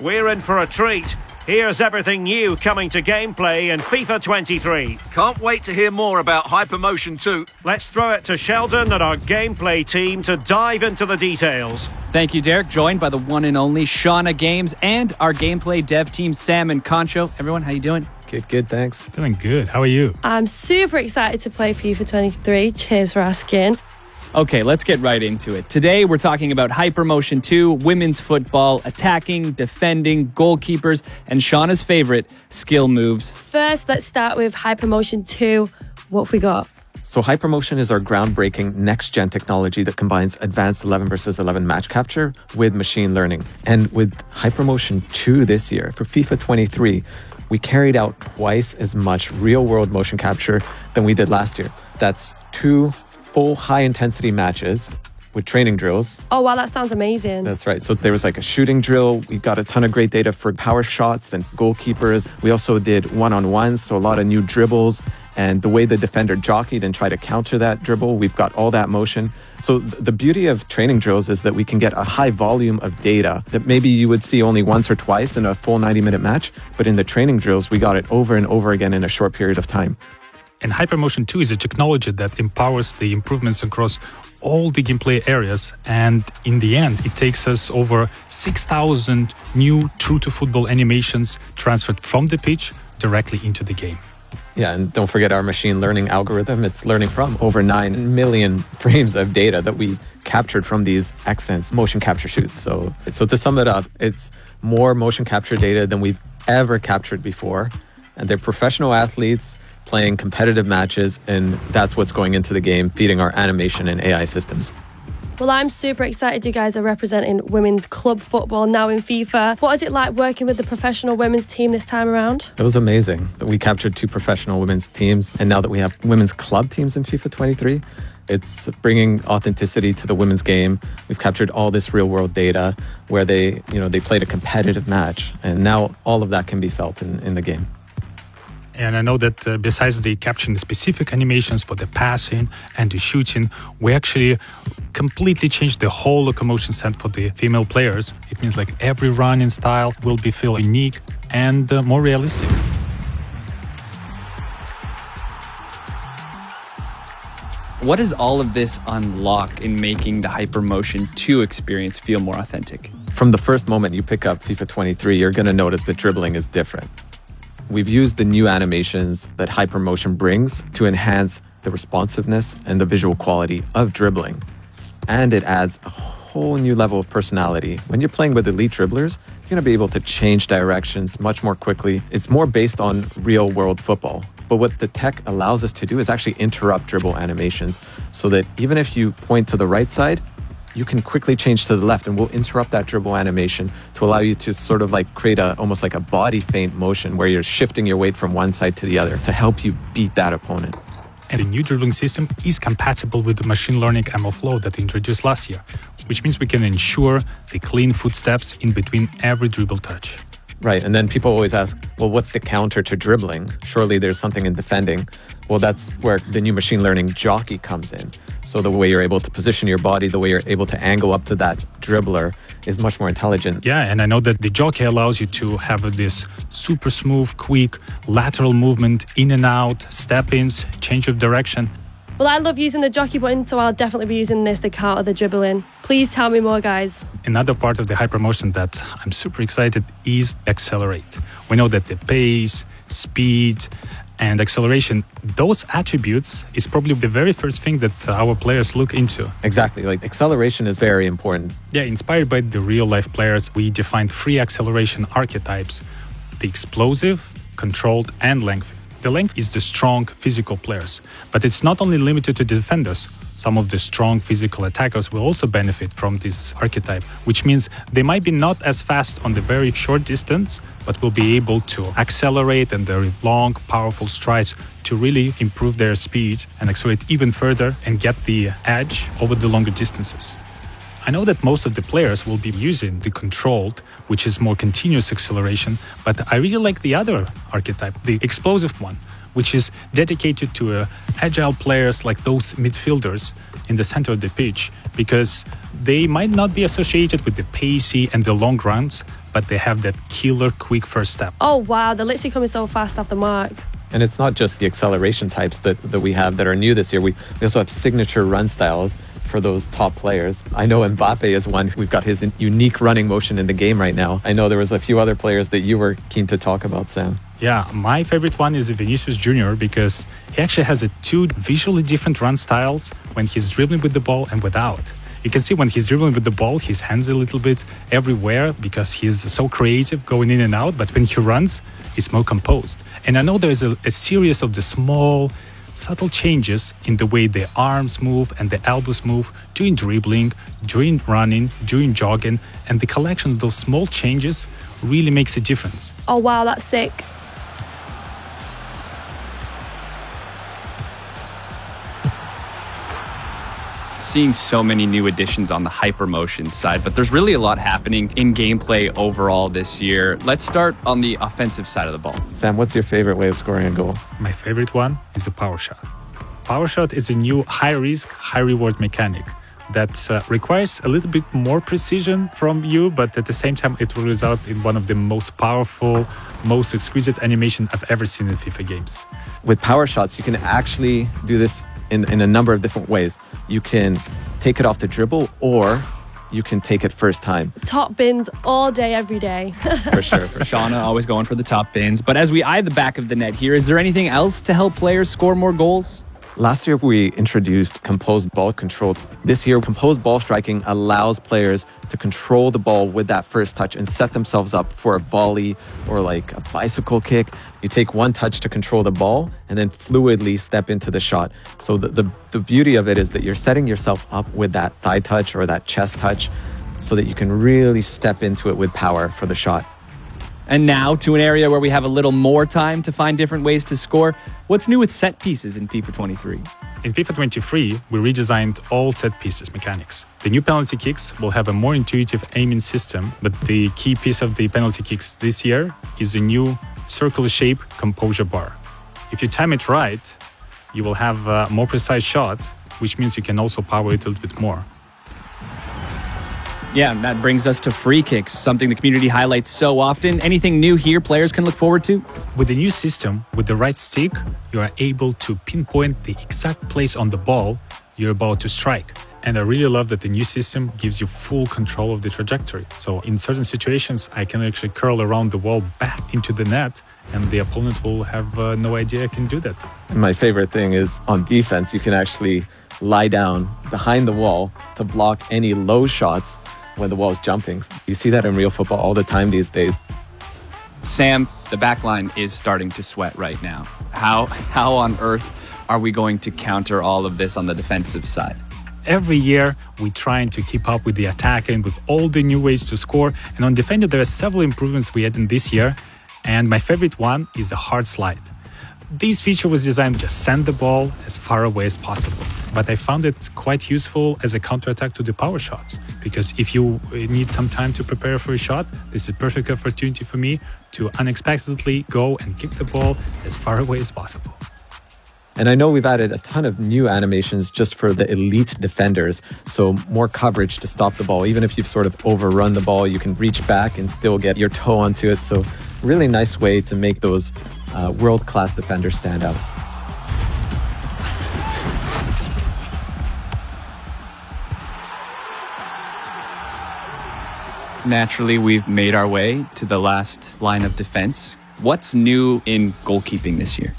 We're in for a treat. Here's everything new coming to gameplay in FIFA 23. Can't wait to hear more about HyperMotion2. Let's throw it to Sheldon and our gameplay team to dive into the details. Thank you, Derek. Joined by the one and only Shauna Games and our gameplay dev team, Sam and Concho. Everyone, how you doing? Good, thanks. Feeling good. How are you? I'm super excited to play FIFA 23. Cheers for asking. Okay, let's get right into it. Today, we're talking about HyperMotion 2, women's football, attacking, defending, goalkeepers, and Shauna's favorite, skill moves. First, let's start with HyperMotion 2. What have we got? So HyperMotion is our groundbreaking next-gen technology that combines advanced 11 versus 11 match capture with machine learning. And with HyperMotion 2 this year, for FIFA 23, we carried out twice as much real-world motion capture than we did last year. That's 2 full high-intensity matches with training drills. Oh, wow, that sounds amazing. That's right. So there was like a shooting drill. We got a ton of great data for power shots and goalkeepers. We also did one-on-ones, so a lot of new dribbles. And the way the defender jockeyed and tried to counter that dribble, we've got all that motion. So the beauty of training drills is that we can get a high volume of data that maybe you would see only once or twice in a full 90-minute match. But in the training drills, we got it over and over again in a short period of time. And HyperMotion 2 is a technology that empowers the improvements across all the gameplay areas. And in the end, it takes us over 6,000 new true-to-football animations transferred from the pitch directly into the game. Yeah, and don't forget our machine learning algorithm. It's learning from over 9 million frames of data that we captured from these excellent motion capture shoots. So to sum it up, it's more motion capture data than we've ever captured before. And they're professional athletes playing competitive matches, and that's what's going into the game, feeding our animation and AI systems. Well, I'm super excited you guys are representing women's club football now in FIFA. What is it like working with the professional women's team this time around? It was amazing that we captured 2 professional women's teams, and now that we have women's club teams in FIFA 23, it's bringing authenticity to the women's game. We've captured all this real-world data where they played a competitive match, and now all of that can be felt in the game. And I know that besides the capturing the specific animations for the passing and the shooting, we actually completely changed the whole locomotion set for the female players. It means like every running style will be feel unique and more realistic. What does all of this unlock in making the HyperMotion 2 experience feel more authentic? From the first moment you pick up FIFA 23, you're going to notice that dribbling is different. We've used the new animations that HyperMotion brings to enhance the responsiveness and the visual quality of dribbling. And it adds a whole new level of personality. When you're playing with elite dribblers, you're going to be able to change directions much more quickly. It's more based on real-world football. But what the tech allows us to do is actually interrupt dribble animations so that even if you point to the right side, you can quickly change to the left, and we'll interrupt that dribble animation to allow you to sort of like create almost like a body feint motion where you're shifting your weight from one side to the other to help you beat that opponent. And the new dribbling system is compatible with the machine learning ML flow that we introduced last year, which means we can ensure the clean footsteps in between every dribble touch. Right, and then people always ask, well, what's the counter to dribbling? Surely there's something in defending. Well, that's where the new machine learning jockey comes in. So the way you're able to position your body, the way you're able to angle up to that dribbler is much more intelligent. Yeah, and I know that the jockey allows you to have this super smooth, quick, lateral movement, in and out, step-ins, change of direction. Well, I love using the jockey button, so I'll definitely be using this to counter the dribbling. Please tell me more, guys. Another part of the HyperMotion that I'm super excited is accelerate. We know that the pace, speed, and acceleration, those attributes is probably the very first thing that our players look into. Exactly, like acceleration is very important. Yeah, inspired by the real-life players, we defined 3 acceleration archetypes: the explosive, controlled, and lengthy. The length is the strong physical players, but it's not only limited to defenders. Some of the strong physical attackers will also benefit from this archetype, which means they might be not as fast on the very short distance, but will be able to accelerate and their long, powerful strides to really improve their speed and accelerate even further and get the edge over the longer distances. I know that most of the players will be using the controlled, which is more continuous acceleration, but I really like the other archetype, the explosive one, which is dedicated to agile players like those midfielders in the center of the pitch, because they might not be associated with the pacey and the long runs, but they have that killer quick first step. Oh wow, they're literally coming so fast off the mark. And it's not just the acceleration types that we have that are new this year. We also have signature run styles for those top players. I know Mbappe is one. We've got his unique running motion in the game right now. I know there was a few other players that you were keen to talk about, Sam. Yeah, my favorite one is Vinicius Jr. because he actually has two visually different run styles when he's dribbling with the ball and without. You can see when he's dribbling with the ball, his hands a little bit everywhere because he's so creative going in and out. But when he runs, he's more composed. And I know there's a series of the small, subtle changes in the way the arms move and the elbows move during dribbling, during running, during jogging. And the collection of those small changes really makes a difference. Oh wow, that's sick. Seeing so many new additions on the HyperMotion side, but there's really a lot happening in gameplay overall this year. Let's start on the offensive side of the ball. Sam, what's your favorite way of scoring a goal? My favorite one is a power shot. Power shot is a new high-risk, high-reward mechanic that requires a little bit more precision from you, but at the same time, it will result in one of the most powerful, most exquisite animation I've ever seen in FIFA games. With power shots, you can actually do this in a number of different ways. You can take it off the dribble, or you can take it first time. Top bins all day, every day. For sure. Shauna always going for the top bins. But as we eye the back of the net here, is there anything else to help players score more goals? Last year, we introduced composed ball control. This year, composed ball striking allows players to control the ball with that first touch and set themselves up for a volley or like a bicycle kick. You take one touch to control the ball and then fluidly step into the shot. So the beauty of it is that you're setting yourself up with that thigh touch or that chest touch so that you can really step into it with power for the shot. And now to an area where we have a little more time to find different ways to score. What's new with set pieces in FIFA 23? In FIFA 23, we redesigned all set pieces mechanics. The new penalty kicks will have a more intuitive aiming system, but the key piece of the penalty kicks this year is a new circular shape composure bar. If you time it right, you will have a more precise shot, which means you can also power it a little bit more. Yeah, and that brings us to free kicks, something the community highlights so often. Anything new here players can look forward to? With the new system, with the right stick, you are able to pinpoint the exact place on the ball you're about to strike. And I really love that the new system gives you full control of the trajectory. So in certain situations, I can actually curl around the wall back into the net, and the opponent will have no idea I can do that. And my favorite thing is on defense, you can actually lie down behind the wall to block any low shots when the wall is jumping. You see that in real football all the time these days. Sam, the back line is starting to sweat right now. How on earth are we going to counter all of this on the defensive side? Every year, we're trying to keep up with the attack and with all the new ways to score. And on defender, there are several improvements we had in this year. And my favorite one is the hard slide. This feature was designed to just send the ball as far away as possible. But I found it quite useful as a counterattack to the power shots. Because if you need some time to prepare for a shot, this is a perfect opportunity for me to unexpectedly go and kick the ball as far away as possible. And I know we've added a ton of new animations just for the elite defenders. So more coverage to stop the ball. Even if you've sort of overrun the ball, you can reach back and still get your toe onto it. So really nice way to make those world-class defenders stand out. Naturally, we've made our way to the last line of defense. What's new in goalkeeping this year?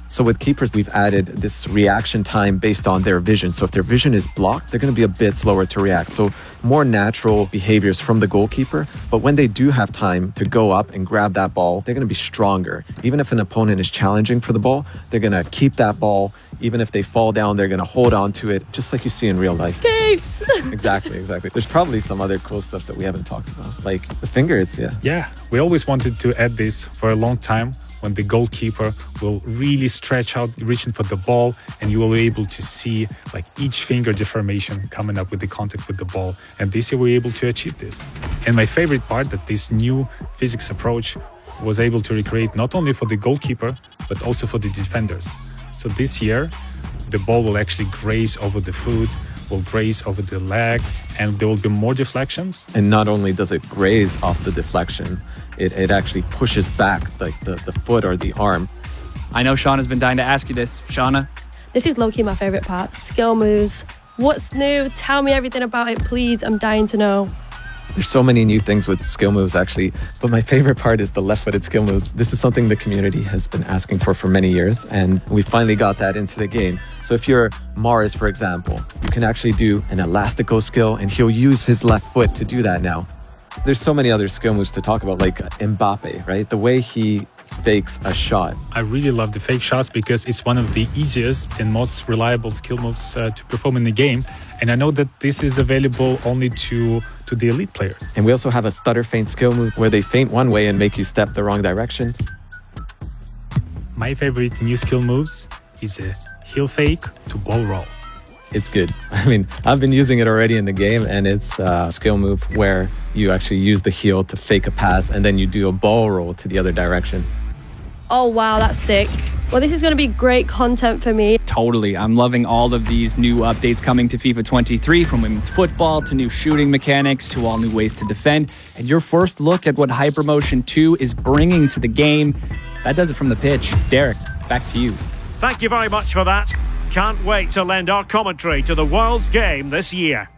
So with keepers, we've added this reaction time based on their vision. So if their vision is blocked, they're going to be a bit slower to react. So more natural behaviors from the goalkeeper. But when they do have time to go up and grab that ball, they're going to be stronger. Even if an opponent is challenging for the ball, they're going to keep that ball. Even if they fall down, they're going to hold on to it, just like you see in real life. Keeps! Exactly. There's probably some other cool stuff that we haven't talked about, like the fingers, Yeah, we always wanted to add this for a long time, when the goalkeeper will really stretch out, reaching for the ball, and you will be able to see like each finger deformation coming up with the contact with the ball. And this year we're able to achieve this. And my favorite part, that this new physics approach was able to recreate not only for the goalkeeper, but also for the defenders. So this year, the ball will actually graze over the foot, will graze over the leg, and there will be more deflections. And not only does it graze off the deflection, it actually pushes back like the foot or the arm. I know Shauna's been dying to ask you this. Shauna? This is low-key my favourite part. Skill moves. What's new? Tell me everything about it, please. I'm dying to know. There's so many new things with skill moves, actually. But my favorite part is the left-footed skill moves. This is something the community has been asking for many years, and we finally got that into the game. So if you're Mars, for example, you can actually do an elastico skill, and he'll use his left foot to do that now. There's so many other skill moves to talk about, like Mbappe, right? The way he fakes a shot. I really love the fake shots because it's one of the easiest and most reliable skill moves to perform in the game. And I know that this is available only to the elite players. And we also have a stutter feint skill move where they feint one way and make you step the wrong direction. My favorite new skill moves is a heel fake to ball roll. It's good. I mean, I've been using it already in the game, and it's a skill move where you actually use the heel to fake a pass and then you do a ball roll to the other direction. Oh, wow, that's sick. Well, this is going to be great content for me. Totally. I'm loving all of these new updates coming to FIFA 23, from women's football to new shooting mechanics to all new ways to defend. And your first look at what HyperMotion 2 is bringing to the game. That does it from the pitch. Derek, back to you. Thank you very much for that. Can't wait to lend our commentary to the world's game this year.